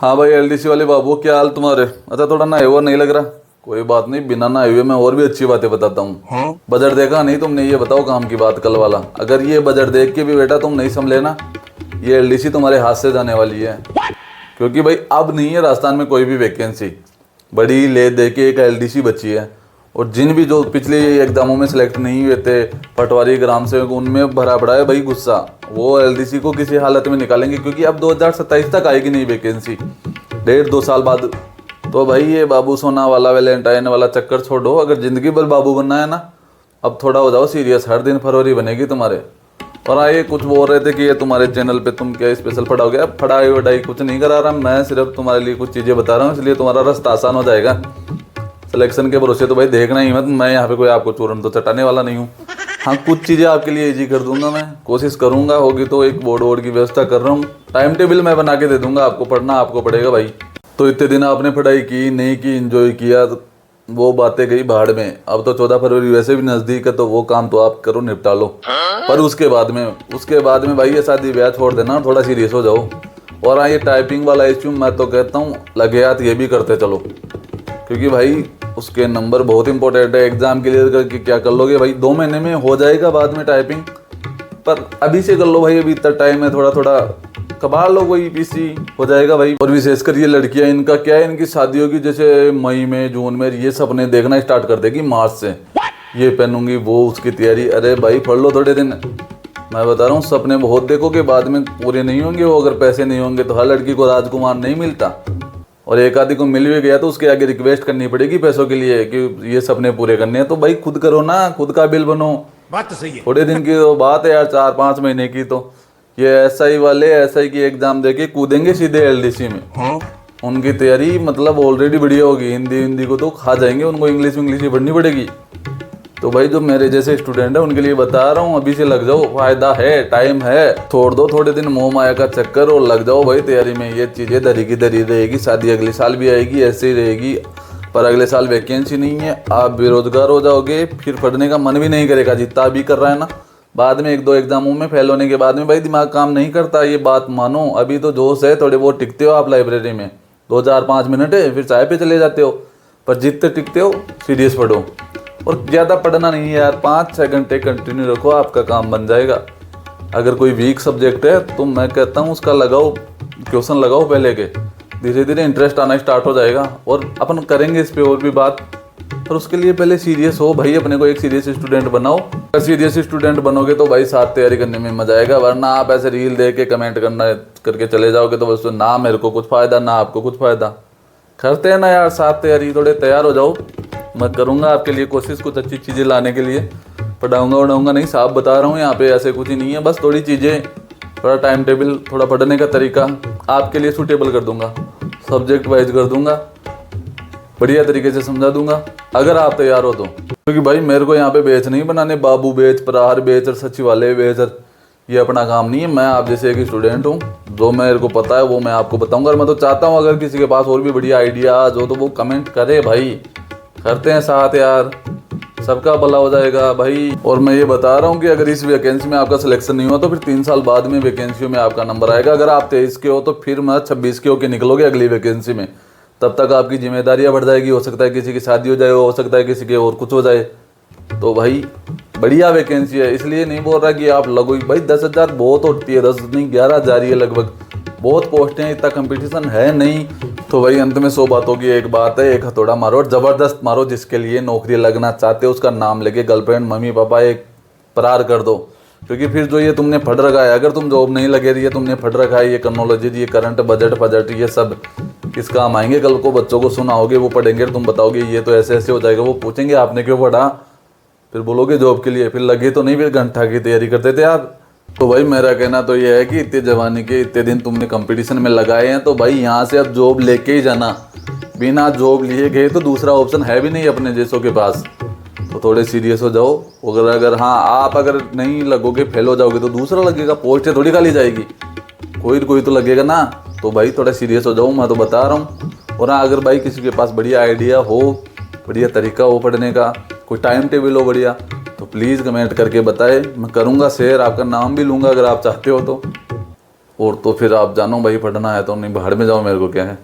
हाँ भाई एलडीसी वाले बाबू, क्या हाल तुम्हारे? अच्छा थोड़ा नहाए हुआ नहीं लग रहा। कोई बात नहीं, बिना नहाए हुए मैं और भी अच्छी बातें बताता हूँ। बजट देखा नहीं तुमने? ये बताओ काम की बात कल वाला। अगर ये बजट देख के भी बेटा तुम नहीं संभले ना, ये एलडीसी तुम्हारे हाथ से जाने वाली है। क्योंकि भाई अब नहीं है राजस्थान में कोई भी वैकेंसी। बड़ी ले दे के एक एलडीसी बची है। और जिन भी जो पिछले एग्जामों में सिलेक्ट नहीं हुए थे, पटवारी ग्राम सेवक, उनमें भरा पड़ा है भाई गुस्सा। वो एलडीसी को किसी हालत में निकालेंगे, क्योंकि अब 2027 तक आएगी नहीं वैकेंसी, 1.5-2 साल बाद। तो भाई ये बाबू सोना वाला वैलेंटाइन वाला चक्कर छोड़ो। अगर जिंदगी भर बाबू बनना है ना, अब थोड़ा हो जाओ सीरियस। हर दिन फरवरी बनेगी तुम्हारे। और आइए, कुछ बोल रहे थे कि ये तुम्हारे चैनल पे तुम क्या स्पेशल पढ़ाओगे? अब पढ़ाई वढ़ाई कुछ नहीं करा रहा मैं, सिर्फ तुम्हारे लिए कुछ चीज़ें बता रहा हूँ, इसलिए तुम्हारा रास्ता आसान हो जाएगा। सिलेक्शन के भरोसे तो भाई देखना ही मत। मैं यहाँ पे कोई आपको चूरन तो चटाने वाला नहीं हूँ। हाँ, कुछ चीज़ें आपके लिए इजी कर दूंगा, मैं कोशिश करूंगा। होगी तो एक बोर्ड वोर्ड की व्यवस्था कर रहा हूँ, टाइम टेबल मैं बना के दे दूंगा आपको। पढ़ना आपको पड़ेगा भाई। तो इतने दिन आपने पढ़ाई की नहीं की, इंजॉय किया, तो वो बातें गई भाड़ में। अब तो 14 फरवरी वैसे भी नज़दीक है, तो वो काम तो आप करो, निपटा लो। पर उसके बाद में भाई ये शादी ब्याह छोड़ देना, थोड़ा सीरियस हो जाओ। और हाँ, ये टाइपिंग वाला इश्यू मैं तो कहता हूँ लगे हाथ ये भी करते चलो, क्योंकि भाई उसके नंबर बहुत इंपॉर्टेंट है। एग्जाम क्लियर करके क्या कर लोगे भाई? 2 महीने में हो जाएगा बाद में टाइपिंग, पर अभी से कर लो भाई, अभी तक टाइम है। थोड़ा थोड़ा कबाड़ लो, कोई पीसी हो जाएगा भाई। और विशेषकर ये लड़कियां, इनका क्या है, इनकी शादी होगी जैसे मई में, जून में, ये सपने देखना स्टार्ट कर देगी मार्च से। ये पहनूंगी, वो, उसकी तैयारी। अरे भाई पढ़ लो थोड़े दिन। मैं बता रहा हूँ, सपने बहुत देखोगे, बाद में पूरे नहीं होंगे वो। अगर पैसे नहीं होंगे तो हर लड़की को राजकुमार नहीं मिलता। और एक आदि को मिल भी गया तो उसके आगे रिक्वेस्ट करनी पड़ेगी पैसों के लिए कि ये सपने पूरे करने हैं। तो भाई खुद करो ना, खुद का बिल बनो। बात तो सही है। थोड़े दिन की तो बात है यार, 4-5 महीने की। तो ये एसआई वाले एसआई की एग्जाम देके कूदेंगे सीधे एलडीसी में। उनकी तैयारी मतलब ऑलरेडी बढ़िया होगी। हिंदी को तो खा जाएंगे, उनको इंग्लिश ही पढ़नी पड़ेगी। तो भाई जो मेरे जैसे स्टूडेंट है उनके लिए बता रहा हूँ, अभी से लग जाओ, फायदा है, टाइम है। छोड़ दो थोड़े दिन मोह माया का चक्कर और लग जाओ भाई तैयारी में। ये चीज़ें धरी की धरी रहेगी। शादी अगले साल भी आएगी, ऐसे ही रहेगी। पर अगले साल वैकेंसी नहीं है, आप बेरोजगार हो जाओगे, फिर पढ़ने का मन भी नहीं करेगा जितना अभी कर रहा है ना। बाद में 1-2 एग्जामों में फेल होने के बाद में भाई दिमाग काम नहीं करता, ये बात मानो। अभी तो जोश है, थोड़े बहुत टिकते हो आप लाइब्रेरी में, 2-4-5 मिनट है, फिर चाय पे चले जाते हो। पर जितने टिकते हो सीरियस पढ़ो। और ज़्यादा पढ़ना नहीं है यार, 5-6 घंटे कंटिन्यू रखो, आपका काम बन जाएगा। अगर कोई वीक सब्जेक्ट है तो मैं कहता हूँ उसका लगाओ, क्वेश्चन लगाओ पहले के। धीरे धीरे इंटरेस्ट आना स्टार्ट हो जाएगा और अपन करेंगे इस पे और भी बात। पर उसके लिए पहले सीरियस हो भाई, अपने को एक सीरियस स्टूडेंट बनाओ। अगर सीरियस स्टूडेंट बनोगे तो भाई साथ तैयारी करने में मजा आएगा। वरना आप ऐसे रील देख के कमेंट करना करके चले जाओगे तो बस ना मेरे को कुछ फ़ायदा ना आपको कुछ फ़ायदा। करते हैं ना यार साथ तैयारी, थोड़े तैयार हो जाओ। मैं करूँगा आपके लिए कोशिश कुछ अच्छी चीज़ें लाने के लिए। पढ़ाऊँगा उड़ाऊँगा नहीं, साफ बता रहा हूँ, यहाँ पे ऐसे कुछ ही नहीं है। बस थोड़ी चीज़ें, थोड़ा टाइम टेबल, थोड़ा पढ़ने का तरीका आपके लिए सूटेबल कर दूंगा, सब्जेक्ट वाइज कर दूंगा, बढ़िया तरीके से समझा दूंगा अगर आप तैयार हो तो। क्योंकि भाई मेरे को यहाँ पे बैच नहीं बनाने, बाबू बैच, प्रहार बैच और सचिवालय बैच, ये अपना काम नहीं है। मैं आप जैसे एक स्टूडेंट हूँ, जो मेरे को पता है वो मैं आपको बताऊंगा। और मैं तो चाहता हूँ अगर किसी के पास और भी बढ़िया आइडियाज हो तो वो कमेंट करे भाई। करते हैं साथ यार, सबका भला हो जाएगा भाई। और मैं ये बता रहा हूँ कि अगर इस वैकेंसी में आपका सिलेक्शन नहीं हुआ तो फिर 3 साल बाद में वैकेंसी में आपका नंबर आएगा। अगर आप 23 के हो तो फिर मैं 26 के होके निकलोगे अगली वैकेंसी में। तब तक आपकी जिम्मेदारियाँ बढ़ जाएगी। हो सकता है किसी की शादी हो जाए, हो सकता है किसी के और कुछ हो जाए। तो भाई बढ़िया वैकेंसी है, इसलिए नहीं बोल रहा कि आप लगो भाई। 10,000 बहुत होती है, 10 नहीं 11 जा रही है लगभग। बहुत पोस्टें हैं, इतना कंपटीशन है नहीं। तो भाई अंत में 100 बातों की एक बात है, एक हथौड़ा मारो और ज़बरदस्त मारो। जिसके लिए नौकरी लगना चाहते हो उसका नाम लेके गर्लफ्रेंड, मम्मी पापा एक प्रहार कर दो। क्योंकि फिर जो ये तुमने पढ़ रखा है, अगर तुम जॉब नहीं लगे रही है, तुमने पढ़ रखा है, ये टेक्नोलॉजी, ये करंट, बजट ये सब किस काम आएंगे? कल को बच्चों को सुनाओगे, वो पढ़ेंगे, तुम बताओगे ये तो ऐसे ऐसे हो जाएगा। वो पूछेंगे आपने क्यों पढ़ा, फिर बोलोगे जॉब के लिए। फिर लगे तो नहीं, फिर घंटा की तैयारी करते थे आप। तो भाई मेरा कहना तो ये है कि इतने जवानी के इतने दिन तुमने कंपटीशन में लगाए हैं, तो भाई यहाँ से अब जॉब लेके ही जाना। बिना जॉब लिए गए तो दूसरा ऑप्शन है भी नहीं अपने जैसों के पास। तो थोड़े सीरियस हो जाओ। अगर हाँ आप अगर नहीं लगोगे, फेल हो जाओगे तो दूसरा लगेगा। पोस्टें थोड़ी खाली जाएगी, कोई तो लगेगा ना। तो भाई थोड़ा सीरियस हो जाओ, मैं तो बता रहा हूँ। और हाँ अगर भाई किसी के पास बढ़िया आइडिया हो, बढ़िया तरीका हो पढ़ने का, कोई टाइम टेबल हो बढ़िया, तो प्लीज़ कमेंट करके बताएं। मैं करूँगा शेयर, आपका नाम भी लूँगा अगर आप चाहते हो तो। और तो फिर आप जानो भाई, पढ़ना है तो नहीं, बाहर में जाओ, मेरे को क्या है।